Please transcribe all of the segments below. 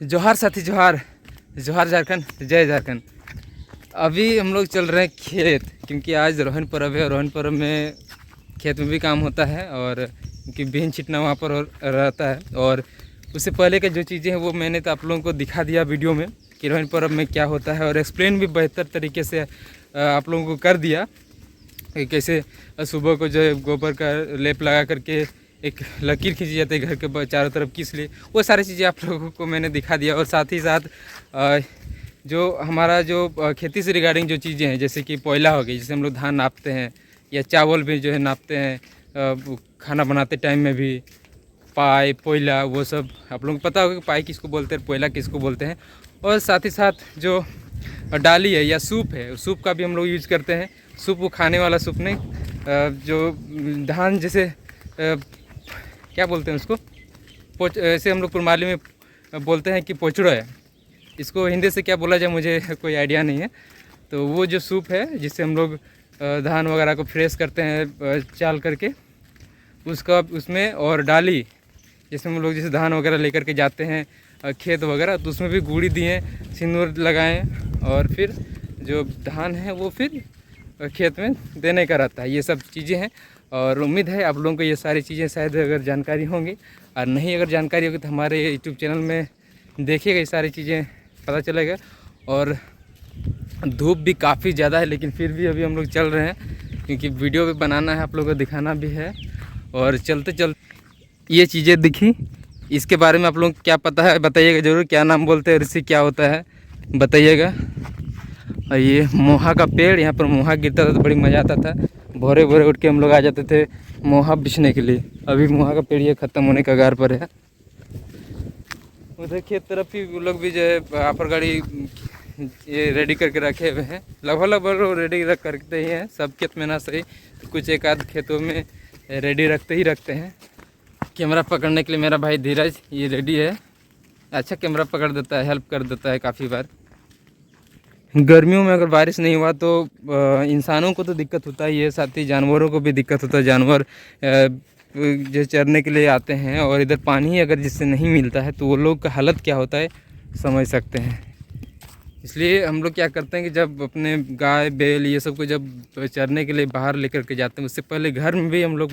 जोहार साथी, जोहार जोहार झारखंड, जय झारखंड। अभी हम लोग चल रहे हैं खेत, क्योंकि आज रोहन पर्व है। रोहन पर्व में खेत में भी काम होता है और क्योंकि बीन छिटना वहाँ पर रहता है। और उससे पहले का जो चीज़ें हैं वो मैंने तो आप लोगों को दिखा दिया वीडियो में कि रोहन पर्व में क्या होता है, और एक्सप्लेन भी बेहतर तरीके से आप लोगों को कर दिया कि कैसे सुबह को जो है गोबर का लेप लगा करके एक लकीर खींची जाती है घर के चारों तरफ, किस लिए, वो सारी चीज़ें आप लोगों को मैंने दिखा दिया। और साथ ही साथ जो हमारा जो खेती से रिगार्डिंग जो चीज़ें हैं, जैसे कि कोयला हो गई, जैसे हम लोग धान नापते हैं या चावल भी जो है नापते हैं, खाना बनाते टाइम में भी पाई कोयला वो सब आप लोगों को पता होगा कि पाई किसको बोलते हैं, कोयला किसको बोलते हैं। और साथ ही साथ जो डाली है या सूप है, सूप का भी हम लोग यूज़ करते हैं। सूप वो खाने वाला सूप नहीं, जो धान जैसे क्या बोलते हैं उसको, ऐसे हम लोग कुरमाली में बोलते हैं कि पोचड़ा है। इसको हिंदी से क्या बोला जाए मुझे कोई आइडिया नहीं है। तो वो जो सूप है जिससे हम लोग धान वगैरह को फ्रेश करते हैं चाल करके, उसका उसमें, और डाली जिसमें हम लोग जैसे धान वगैरह लेकर के जाते हैं खेत वगैरह, तो उसमें भी गुड़ी दिए, सिंदूर लगाएं, और फिर जो धान है वो फिर खेत में देने का रहता है। ये सब चीज़ें हैं, और उम्मीद है आप लोगों को ये सारी चीज़ें शायद अगर जानकारी होंगी, और नहीं अगर जानकारी होगी तो हमारे यूट्यूब चैनल में देखिएगा, ये सारी चीज़ें पता चलेगा। और धूप भी काफ़ी ज़्यादा है, लेकिन फिर भी अभी हम लोग चल रहे हैं क्योंकि वीडियो भी बनाना है, आप लोगों को दिखाना भी है। और चलते चलते ये चीज़ें दिखी, इसके बारे में आप लोगों को क्या पता है बताइएगा ज़रूर, क्या नाम बोलते हैं और इससे क्या होता है बताइएगा। और ये मोहा का पेड़, यहाँ पर मोहा गिरता था तो बड़ी मज़ा आता था। भोरे भोरे उठ के हम लोग आ जाते थे मोहा बिछने के लिए। अभी मोहा का पेड़ ये ख़त्म होने का कगार पर है। उधर खेत तरफ ही वो लोग भी जो है आपर गाड़ी ये रेडी करके रखे हुए हैं, लगभग रेडी रख करते ही हैं। सब खेत में ना सही, कुछ एक आध खेतों में रेडी रखते हैं। कैमरा पकड़ने के लिए मेरा भाई धीरज ये रेडी है, अच्छा कैमरा पकड़ देता है, हेल्प कर देता है काफ़ी बार। गर्मियों में अगर बारिश नहीं हुआ तो इंसानों को तो दिक्कत होता ही है, साथ ही जानवरों को भी दिक्कत होता है। जानवर जो चरने के लिए आते हैं, और इधर पानी अगर जिससे नहीं मिलता है तो वो लोग का हालत क्या होता है समझ सकते हैं। इसलिए हम लोग क्या करते हैं कि जब अपने गाय बैल ये सब को जब चरने के लिए बाहर लेकर के जाते हैं, उससे पहले घर में भी हम लोग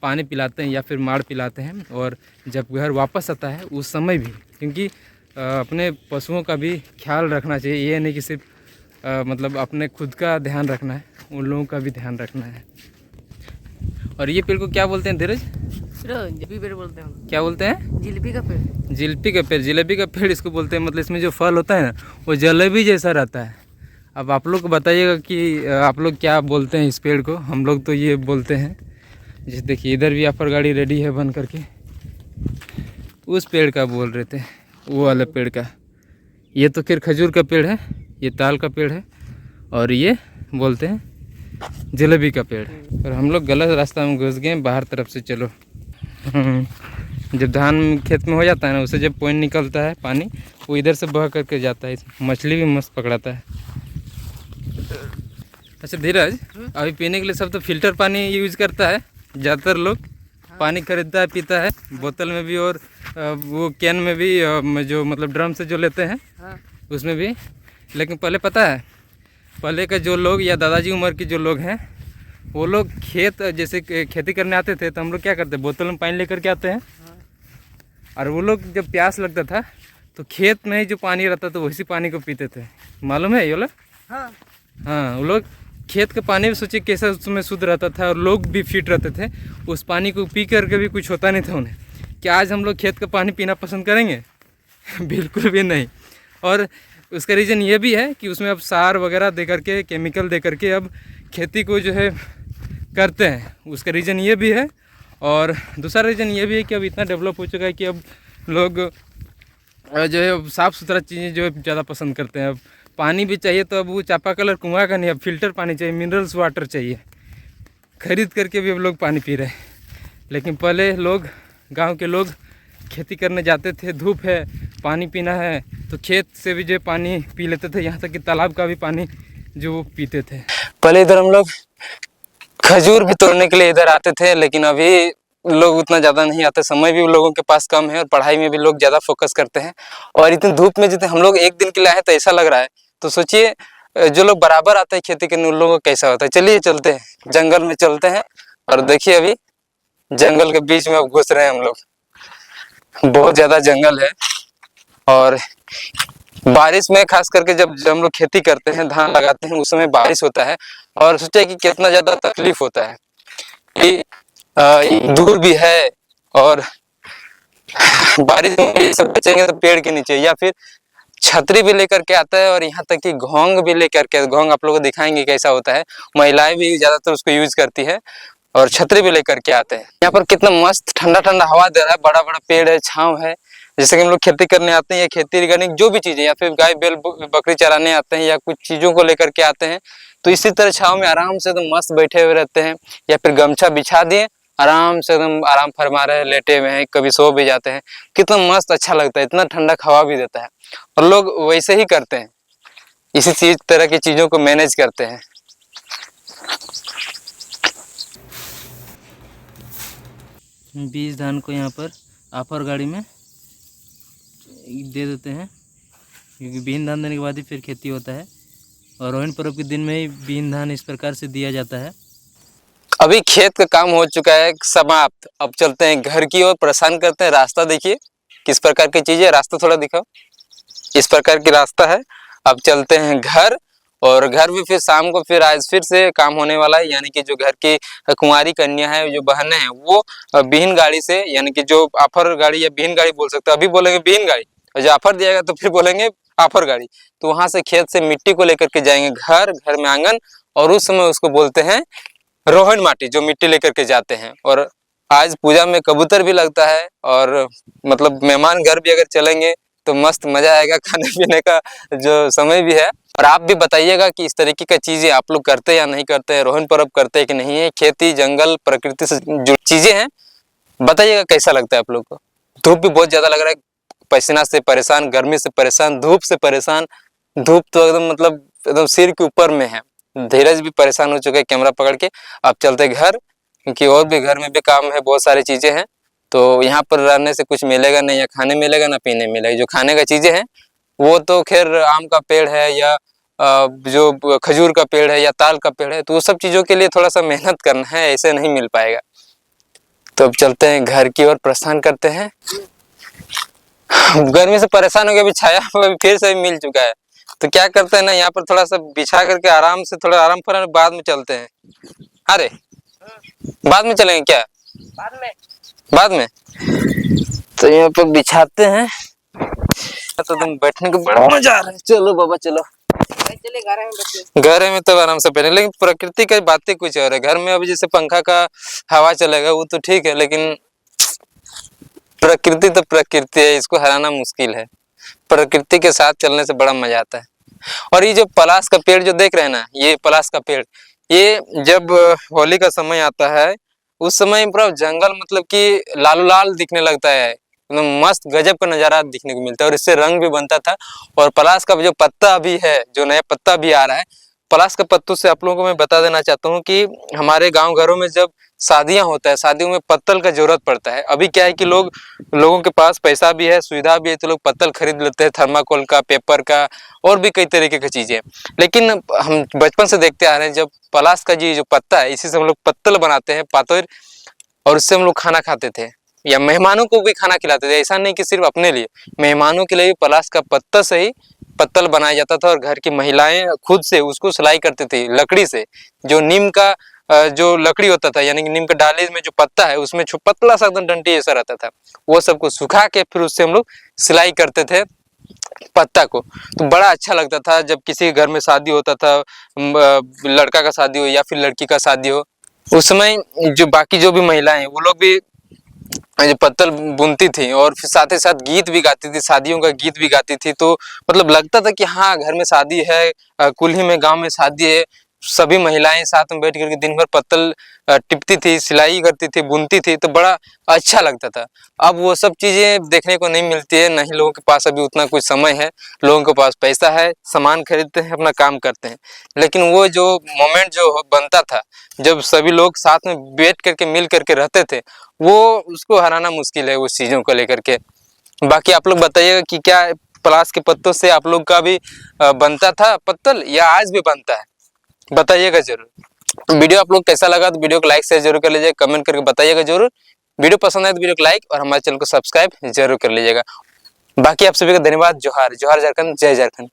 पानी पिलाते हैं या फिर माड़ पिलाते हैं। और जब घर वापस आता है उस समय भी, क्योंकि अपने पशुओं का भी ख्याल रखना चाहिए। ये नहीं कि सिर्फ मतलब अपने खुद का ध्यान रखना है, उन लोगों का भी ध्यान रखना है। और ये पेड़ को क्या बोलते हैं धीरज? जलेबी पेड़ बोलते हैं। क्या बोलते हैं? जिलेबी का पेड़। जिलेबी का पेड़, जिलेबी का पेड़ इसको बोलते हैं। मतलब इसमें जो फल होता है ना वो जलेबी जैसा रहता है। अब आप लोग को बताइएगा कि आप लोग क्या बोलते हैं इस पेड़ को। हम लोग तो ये बोलते हैं। जैसे देखिए इधर भी आपर गाड़ी रेडी है बन करके। उस पेड़ का बोल रहे थे, वो वाले पेड़ का। ये तो फिर खजूर का पेड़ है, ये ताल का पेड़ है, और ये बोलते हैं जलेबी का पेड़। और हम लोग गलत रास्ता में घुस गए, बाहर तरफ से चलो। जब धान खेत में हो जाता है ना, उससे जब पॉइंट निकलता है पानी, वो इधर से बह करके जाता है। मछली भी मस्त पकड़ाता है। अच्छा धीरज, अभी पीने के लिए सब तो फिल्टर पानी यूज़ करता है ज़्यादातर लोग। पानी खरीदता है, पीता है बोतल में भी, और वो कैन में भी, जो मतलब ड्रम से जो लेते हैं उसमें भी। लेकिन पहले पता है, पहले का जो लोग या दादाजी उम्र के जो लोग हैं, वो लोग खेत जैसे खेती करने आते थे तो हम लोग क्या करते, बोतल में पानी लेकर के आते हैं। और वो लोग जब प्यास लगता था तो खेत में ही जो पानी रहता था वैसी पानी को पीते थे, मालूम है ये लोग? हाँ, वो लोग खेत का पानी भी सोचिए कैसा उसमें शुद्ध रहता था, और लोग भी फिट रहते थे। उस पानी को पी करके भी कुछ होता नहीं था उन्हें। क्या आज हम लोग खेत का पानी पीना पसंद करेंगे? बिल्कुल भी नहीं। और उसका रीज़न ये भी है कि उसमें अब सार वगैरह दे करके, केमिकल दे करके अब खेती को जो है करते हैं। उसका रीज़न ये भी है। और दूसरा रीज़न ये भी है कि अब इतना डेवलप हो चुका है कि अब लोग जो है साफ़ सुथरा चीज़ें जो है ज़्यादा पसंद करते हैं। अब पानी भी चाहिए तो अब वो चापाकल और कुआँ का नहीं, अब फिल्टर पानी चाहिए, मिनरल्स वाटर चाहिए। खरीद करके भी अब लोग पानी पी रहे हैं। लेकिन पहले लोग, गांव के लोग खेती करने जाते थे, धूप है, पानी पीना है तो खेत से भी जो पानी पी लेते थे। यहाँ तक कि तालाब का भी पानी जो वो पीते थे। पहले इधर हम लोग खजूर भी तोड़ने के लिए इधर आते थे, लेकिन अभी लोग उतना ज़्यादा नहीं आते, समय भी लोगों के पास कम है और पढ़ाई में भी लोग ज़्यादा फोकस करते हैं। और इतनी धूप में जितने हम लोग एक दिन के लिए आए तो ऐसा लग रहा है, तो सोचिए जो लोग बराबर आते हैं खेती करने उन लोगों को कैसा होता है। चलिए चलते हैं जंगल में चलते हैं और देखिए अभी जंगल के बीच में अब घुस रहे हैं हम लोग। बहुत ज़्यादा जंगल है और बारिश में खास करके जब हम लोग खेती करते हैं, धान लगाते हैं, उस समय बारिश होता है और सोचिए कि कितना ज़्यादा तकलीफ होता है कि दूर भी है और बारिश में सब बचेंगे तो पेड़ के नीचे या फिर छतरी भी लेकर के आता है और यहाँ तक कि घोंग भी लेकर के, घोंग आप लोगों को दिखाएंगे कैसा होता है, महिलाएं भी ज़्यादातर उसको यूज करती है और छतरी भी लेकर के आते हैं। यहाँ पर कितना मस्त ठंडा ठंडा हवा दे रहा है, बड़ा बड़ा पेड़ है, छांव है। जैसे कि हम लोग खेती करने आते हैं या खेती रिगार्डिंग जो भी चीज़ें या फिर गाय बैल बकरी चराने आते हैं या कुछ चीज़ों को लेकर के आते हैं, तो इसी तरह छांव में आराम से एकदम मस्त बैठे हुए रहते हैं या फिर गमछा बिछा दिए आराम से एकदम आराम फरमा रहे हैं, लेटे हुए हैं, कभी सो भी जाते हैं। कितना मस्त अच्छा लगता है, इतना ठंडा हवा भी देता है और लोग वैसे ही करते हैं, इसी तरह की चीज़ों को मैनेज करते हैं। बीज धान को यहाँ पर आफर गाड़ी में दे देते हैं क्योंकि बीन धान देने के बाद ही फिर खेती होता है और रोहिन पर्व के दिन में ही बीन धान इस प्रकार से दिया जाता है। अभी खेत का काम हो चुका है समाप्त, अब चलते हैं घर की ओर, परेशान करते हैं। रास्ता देखिए किस प्रकार की चीज़ है, रास्ता थोड़ा दिखाओ, इस प्रकार की रास्ता है। अब चलते हैं घर और घर भी फिर शाम को फिर आज फिर से काम होने वाला है, यानी कि जो घर की कुंवारी कन्या है, जो बहनें हैं, वो बीन गाड़ी से, यानी कि जो आफर गाड़ी या बीन गाड़ी बोल सकते हैं, अभी बोलेंगे बीन गाड़ी और जो आफर दिएगा तो फिर बोलेंगे आफर गाड़ी, तो वहां से खेत से मिट्टी को लेकर के जाएंगे घर, घर में आंगन, और उस समय उसको बोलते हैं रोहन माटी, जो मिट्टी लेकर के जाते हैं। और आज पूजा में कबूतर भी लगता है और मतलब मेहमान घर भी अगर चलेंगे तो मस्त मजा आएगा, खाने पीने का जो समय भी है। और आप भी बताइएगा कि इस तरीके का चीजें आप लोग करते हैं या नहीं करते हैं, रोहन पर्व करते हैं कि नहीं है, खेती जंगल प्रकृति से जो चीजें हैं, बताइएगा कैसा लगता है आप लोग को। धूप भी बहुत ज्यादा लग रहा है, पसीना से परेशान, गर्मी से परेशान, धूप से परेशान। धूप तो एकदम मतलब एकदम सिर के ऊपर में है। धीरज भी परेशान हो चुके हैं कैमरा पकड़ के। अब चलते घर, क्योंकि और भी घर में भी काम है, बहुत सारी चीजें हैं, तो यहाँ पर रहने से कुछ मिलेगा नहीं, या खाने मिलेगा ना पीने मिलेगा। जो खाने का चीजें हैं वो तो खैर आम का पेड़ है या जो खजूर का पेड़ है या ताल का पेड़ है, तो वो सब चीजों के लिए थोड़ा सा मेहनत करना है, ऐसे नहीं मिल पाएगा। तो अब चलते हैं घर की ओर, प्रस्थान करते हैं। गर्मी से परेशान हो गए, अभी छाया फिर से मिल चुका है, तो क्या करते हैं ना, यहाँ पर थोड़ा सा बिछा करके आराम से थोड़ा आराम कर, बाद में चलते हैं। अरे बाद में चलेंगे क्या? बाद में तो यहाँ पर बिछाते हैं, तो तुम बैठने को बड़ा मजा आ रहा है। चलो बाबा चलो, चले घर में तो आराम से बैठे, लेकिन प्रकृति की बातें कुछ और है। घर में अभी जैसे पंखा का हवा चलेगा वो तो ठीक है, लेकिन प्रकृति तो प्रकृति है, इसको हराना मुश्किल है। प्रकृति के साथ चलने से बड़ा मजा आता है। और ये जो पलाश का पेड़ जो देख रहे हैं ना, ये पलाश का पेड़, ये जब होली का समय आता है उस समय पूरा जंगल मतलब कि लाल लाल दिखने लगता है, एकदम मस्त गजब का नजारा दिखने को मिलता है, और इससे रंग भी बनता था। और पलाश का जो पत्ता भी है, जो नया पत्ता भी आ रहा है, पलाश के पत्तों से आप लोगों को मैं बता देना चाहता हूँ कि हमारे गांव घरों में जब शादियां होता है, शादियों में पत्तल का जरूरत पड़ता है। अभी क्या है कि लोगों के पास पैसा भी है, सुविधा भी है, तो लोग पत्तल खरीद लेते हैं, थर्माकोल का, पेपर का, और भी कई तरीके की चीजें। लेकिन हम बचपन से देखते आ रहे हैं, जब पलाश का जो पत्ता है, इसी से हम लोग पत्तल बनाते हैं, पातोर, और उससे हम लोग खाना खाते थे या मेहमानों को भी खाना खिलाते थे। ऐसा नहीं कि सिर्फ अपने लिए, मेहमानों के लिए भी पलाश का पत्ता से ही पत्तल बनाया जाता था। और घर की महिलाएं खुद से उसको सिलाई करती थी लकड़ी से, जो नीम का जो लकड़ी होता था, यानी कि नीम के डाली में जो पत्ता है उसमें पतला सा एकदम डंटी जैसा रहता था, वो सबको सुखा के फिर उससे हम लोग सिलाई करते थे पत्ता को। तो बड़ा अच्छा लगता था जब किसी घर में शादी होता था, लड़का का शादी हो या फिर लड़की का शादी हो, उस समय जो बाकी जो भी महिलाएं हैं वो लोग भी जो पत्तल बुनती थी और फिर साथ ही साथ गीत भी गाती थी, शादियों का गीत भी गाती थी। तो मतलब लगता था कि हाँ घर में शादी है, कुल्ही में गांव में शादी है, सभी महिलाएं साथ में बैठ करके दिन भर पत्तल टिपती थी, सिलाई करती थी, बुनती थी, तो बड़ा अच्छा लगता था। अब वो सब चीज़ें देखने को नहीं मिलती है, नहीं लोगों के पास अभी उतना कुछ समय है। लोगों के पास पैसा है, सामान खरीदते हैं, अपना काम करते हैं, लेकिन वो जो मोमेंट जो बनता था जब सभी लोग साथ में बैठ करके मिल करके रहते थे, वो उसको हराना मुश्किल है उस चीज़ों को लेकर के। बाकी आप लोग बताइएगा कि क्या पलाश के पत्तों से आप लोग का भी बनता था पत्तल या आज भी बनता है, बताइएगा जरूर। वीडियो आप लोग कैसा लगा तो वीडियो को लाइक शेयर जरूर कर लीजिएगा, कमेंट करके बताइएगा जरूर। वीडियो पसंद आए तो वीडियो को लाइक और हमारे चैनल को सब्सक्राइब जरूर कर लीजिएगा। बाकी आप सभी का धन्यवाद। जोहार जोहार झारखंड, जय झारखंड।